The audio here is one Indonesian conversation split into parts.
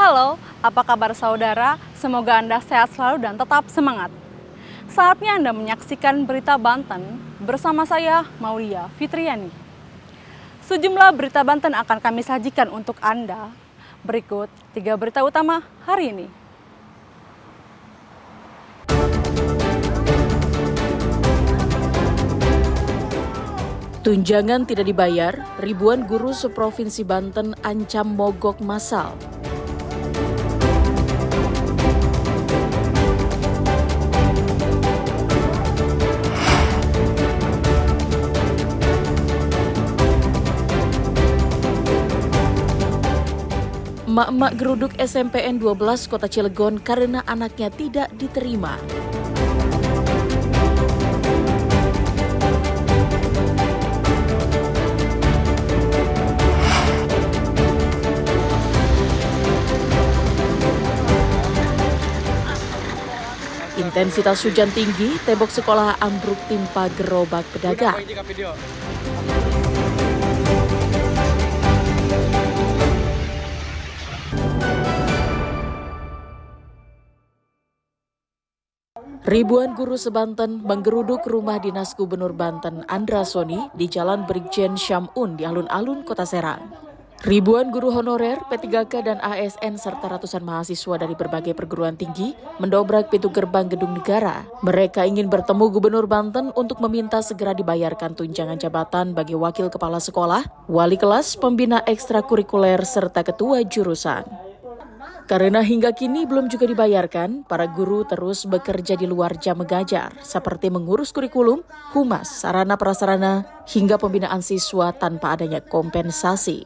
Halo, apa kabar saudara? Semoga Anda sehat selalu dan tetap semangat. Saatnya Anda menyaksikan Berita Banten bersama saya, Maulia Fitriani. Sejumlah berita Banten akan kami sajikan untuk Anda. Berikut 3 berita utama hari ini. Tunjangan tidak dibayar, ribuan guru seprovinsi Banten ancam mogok massal. Emak-emak geruduk SMPN 12 Kota Cilegon karena anaknya tidak diterima. Intensitas hujan tinggi, tembok sekolah ambruk timpa gerobak pedagang. Ribuan guru sebanten menggeruduk rumah dinas Gubernur Banten Andra Soni di Jalan Brigjen Syamun di alun-alun Kota Serang. Ribuan guru honorer, P3K dan ASN serta ratusan mahasiswa dari berbagai perguruan tinggi mendobrak pintu gerbang Gedung Negara. Mereka ingin bertemu Gubernur Banten untuk meminta segera dibayarkan tunjangan jabatan bagi wakil kepala sekolah, wali kelas, pembina ekstrakurikuler serta ketua jurusan. Karena hingga kini belum juga dibayarkan, para guru terus bekerja di luar jam mengajar, seperti mengurus kurikulum, humas, sarana prasarana, hingga pembinaan siswa tanpa adanya kompensasi.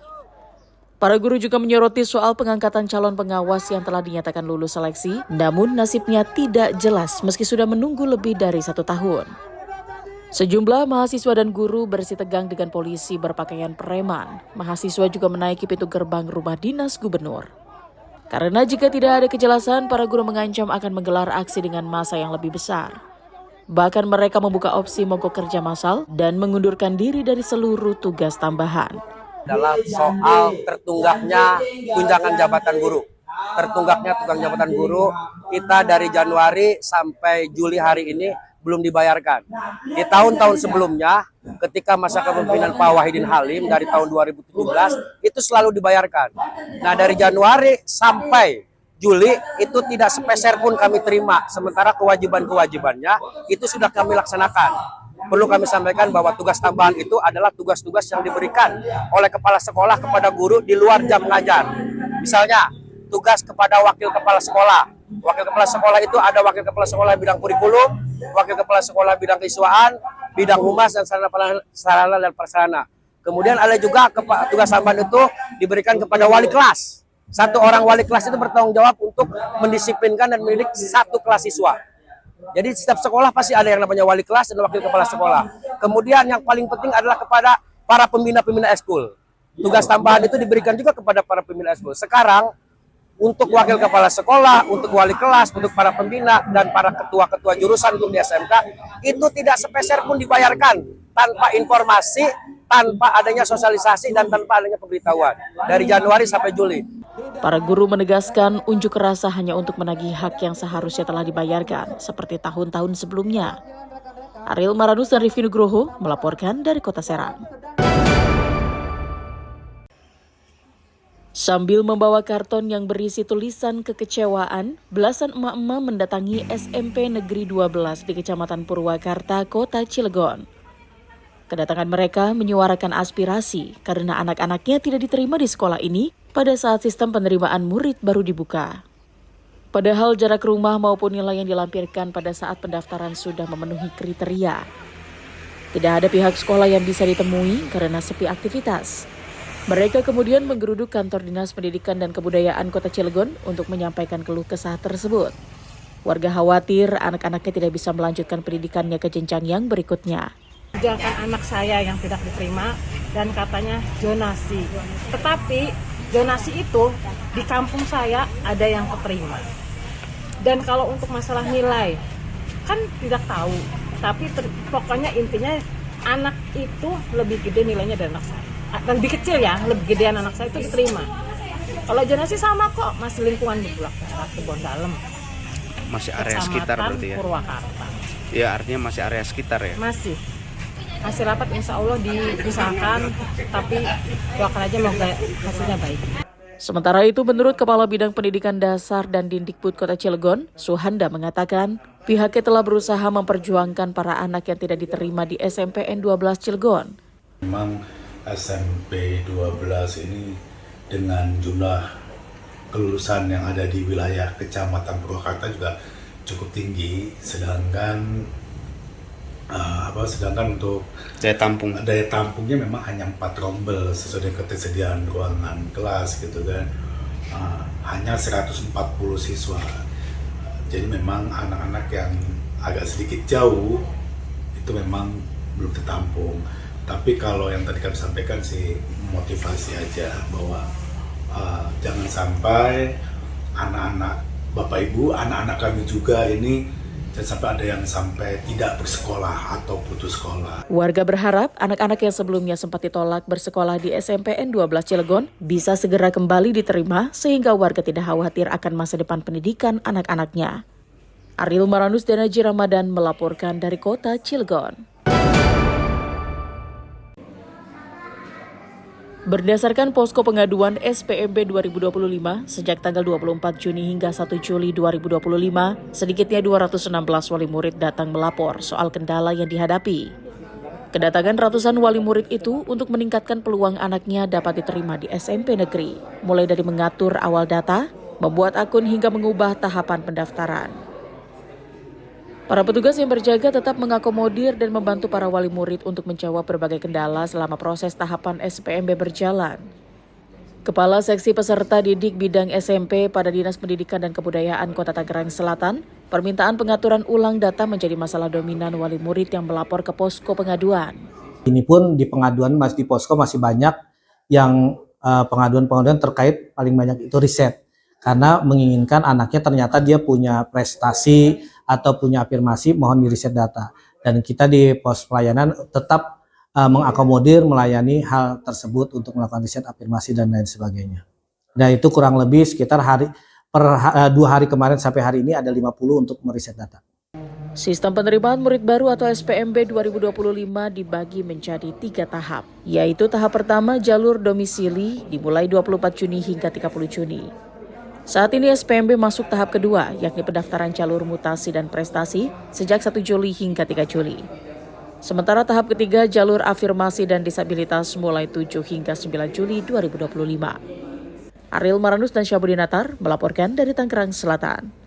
Para guru juga menyoroti soal pengangkatan calon pengawas yang telah dinyatakan lulus seleksi, namun nasibnya tidak jelas meski sudah menunggu lebih dari 1 tahun. Sejumlah mahasiswa dan guru bersitegang dengan polisi berpakaian preman. Mahasiswa juga menaiki pintu gerbang rumah dinas gubernur. Karena jika tidak ada kejelasan, para guru mengancam akan menggelar aksi dengan massa yang lebih besar. Bahkan mereka membuka opsi mogok kerja massal dan mengundurkan diri dari seluruh tugas tambahan. Dalam soal tertunggaknya tunjangan jabatan guru. Tertunggaknya tunjangan jabatan guru, kita dari Januari sampai Juli hari ini belum dibayarkan. Di tahun-tahun sebelumnya, ketika masa kepemimpinan Pak Wahidin Halim dari tahun 2017, itu selalu dibayarkan. Nah, dari Januari sampai Juli itu tidak sepeser pun kami terima, sementara kewajiban-kewajibannya itu sudah kami laksanakan. Perlu kami sampaikan bahwa tugas tambahan itu adalah tugas-tugas yang diberikan oleh kepala sekolah kepada guru di luar jam mengajar. Misalnya, tugas kepada wakil kepala sekolah. Wakil kepala sekolah itu ada wakil kepala sekolah bidang kurikulum, wakil kepala sekolah bidang keiswaan, bidang humas dan sarana dan prasarana. Kemudian ada juga tugas tambahan itu diberikan kepada wali kelas. 1 orang wali kelas itu bertanggung jawab untuk mendisiplinkan dan mendidik 1 kelas siswa. Jadi setiap sekolah pasti ada yang namanya wali kelas dan wakil kepala sekolah. Kemudian yang paling penting adalah kepada para pembina-pembina ekskul. Tugas tambahan itu diberikan juga kepada para pembina ekskul. Sekarang untuk wakil kepala sekolah, untuk wali kelas, untuk para pembina, dan para ketua-ketua jurusan untuk di SMK, itu tidak sepeser pun dibayarkan tanpa informasi, tanpa adanya sosialisasi, dan tanpa adanya pemberitahuan. Dari Januari sampai Juli. Para guru menegaskan unjuk rasa hanya untuk menagih hak yang seharusnya telah dibayarkan, seperti tahun-tahun sebelumnya. Ariel Maranus dan Rifki Nugroho melaporkan dari Kota Serang. Sambil membawa karton yang berisi tulisan kekecewaan, belasan emak-emak mendatangi SMP Negeri 12 di Kecamatan Purwakarta, Kota Cilegon. Kedatangan mereka menyuarakan aspirasi karena anak-anaknya tidak diterima di sekolah ini pada saat sistem penerimaan murid baru dibuka. Padahal jarak rumah maupun nilai yang dilampirkan pada saat pendaftaran sudah memenuhi kriteria. Tidak ada pihak sekolah yang bisa ditemui karena sepi aktivitas. Mereka kemudian menggeruduk kantor Dinas Pendidikan dan Kebudayaan Kota Cilegon untuk menyampaikan keluh kesah tersebut. Warga khawatir anak-anaknya tidak bisa melanjutkan pendidikannya ke jenjang yang berikutnya. Sedangkan anak saya yang tidak diterima dan katanya zonasi. Tetapi zonasi itu di kampung saya ada yang keterima. Dan kalau untuk masalah nilai, kan tidak tahu. Tapi pokoknya intinya anak itu lebih gede nilainya dari anak saya. Lebih kecil ya, lebih gedean anak saya itu diterima. Kalau zonasi sama kok, masih lingkungan di Bulak Barat, Kebon Dalem. Masih area sekitar berarti ya? Purwakarta. Ya artinya masih area sekitar ya? Masih. Hasil rapat insya Allah dipisahkan, tapi doakan aja semoga hasilnya baik. Sementara itu, menurut Kepala Bidang Pendidikan Dasar dan Dindikbud Kota Cilegon, Suhanda mengatakan pihaknya telah berusaha memperjuangkan para anak yang tidak diterima di SMPN 12 Cilegon. Memang SMP 12 ini dengan jumlah kelulusan yang ada di wilayah Kecamatan Purwakarta juga cukup tinggi, sedangkan untuk Daya tampung. daya tampungnya memang hanya 4 rombel sesuai dengan ketersediaan ruangan kelas gitu kan. Hanya 140 siswa. Jadi memang anak-anak yang agak sedikit jauh itu memang belum tertampung. Tapi kalau yang tadi kami sampaikan sih motivasi aja bahwa jangan sampai anak-anak Bapak Ibu, anak-anak kami juga ini jangan sampai ada yang sampai tidak bersekolah atau putus sekolah. Warga berharap anak-anak yang sebelumnya sempat ditolak bersekolah di SMPN 12 Cilegon bisa segera kembali diterima sehingga warga tidak khawatir akan masa depan pendidikan anak-anaknya. Ariel Maranus dan Haji Ramadan melaporkan dari kota Cilegon. Berdasarkan posko pengaduan SPMB 2025, sejak tanggal 24 Juni hingga 1 Juli 2025, sedikitnya 216 wali murid datang melapor soal kendala yang dihadapi. Kedatangan ratusan wali murid itu untuk meningkatkan peluang anaknya dapat diterima di SMP negeri, mulai dari mengatur awal data, membuat akun hingga mengubah tahapan pendaftaran. Para petugas yang berjaga tetap mengakomodir dan membantu para wali murid untuk menjawab berbagai kendala selama proses tahapan SPMB berjalan. Kepala Seksi Peserta Didik Bidang SMP pada Dinas Pendidikan dan Kebudayaan Kota Tangerang Selatan, permintaan pengaturan ulang data menjadi masalah dominan wali murid yang melapor ke posko pengaduan. Ini pun di pengaduan di posko masih banyak yang pengaduan-pengaduan terkait paling banyak itu riset. Karena menginginkan anaknya ternyata dia punya prestasi atau punya afirmasi, mohon di riset data. Dan kita di pos pelayanan tetap mengakomodir, melayani hal tersebut untuk melakukan riset, afirmasi, dan lain sebagainya. Dan itu kurang lebih sekitar 2 hari kemarin sampai hari ini ada 50 untuk meriset data. Sistem penerimaan murid baru atau SPMB 2025 dibagi menjadi 3 tahap, yaitu tahap pertama jalur domisili dimulai 24 Juni hingga 30 Juni. Saat ini SPMB masuk tahap kedua, yakni pendaftaran jalur mutasi dan prestasi sejak 1 Juli hingga 3 Juli. Sementara tahap ketiga jalur afirmasi dan disabilitas mulai 7 hingga 9 Juli 2025. Ariel Maranus dan Syabudin Natar melaporkan dari Tangerang Selatan.